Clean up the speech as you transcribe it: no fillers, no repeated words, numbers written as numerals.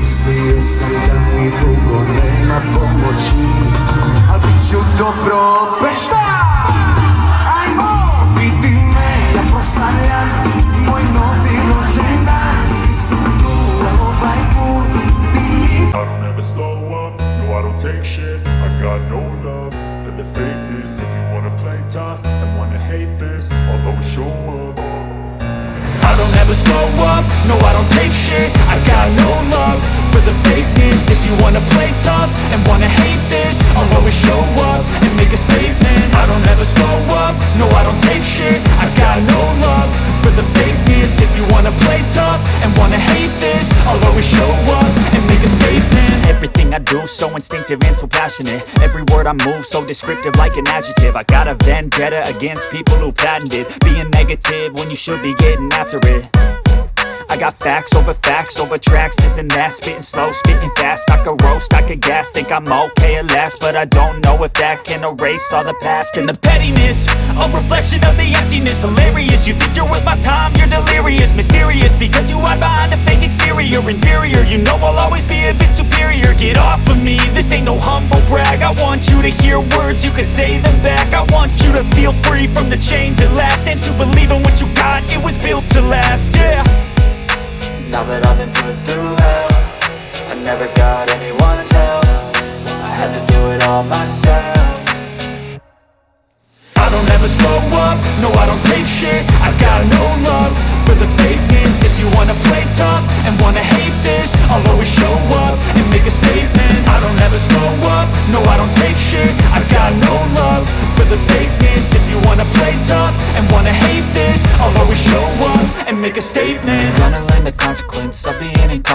Mislio sam da mi dugo nema pomoći, al bit ću dobro, bez šta? Ajmo, vidi me, ja proslavljam moj novi rođendan. Svi su tu, ovaj put, ti nisi. I don't ever slow up, no I don't take shit. I got no love for the fakeness. If you wanna play tough and wanna hate this, I'll always show up. I don't ever slow up, no I don't take shit. I got no love for the fakeness. If you wanna play tough and wanna hate this, I'll always show up and make a statement. I don't ever slow up, no I don't take shit. I got no love for the fakeness. If you wanna play tough and wanna hate this, I'll always show up and make a statement. Everything I do so instinctive and so passionate. Every word I move so descriptive like an adjective. I got a vendetta against people who patented being negative when you should be getting after it. I got facts over tracks, this and that. Spitting slow, spitting fast. I could roast, I could gas. Think I'm okay at last, but I don't know if that can erase all the past. And the pettiness, a reflection of the emptiness. Hilarious, you think you're worth my time, you're delirious. Mysterious, because you hide behind a fake exterior. Inferior, you know I'll always be a bit superior. Get off of me, this ain't no humble brag. I want you to hear words, you can say them back. I want you to feel free from the chains at last, and to believe in what you got, it was built to last, yeah. Now that I've been put through hell, I never got anyone's help. I had to do it all myself. I don't ever slow up, no I don't take shit. I got no love for the fakeness. If you wanna play tough and wanna hate this, I'll always show up and make a statement. I don't ever slow up, no I don't take shit. I got no love for the fakeness. If you wanna play tough and wanna hate this, I'll always show up and make a statement. Gonna learn the consequence of being in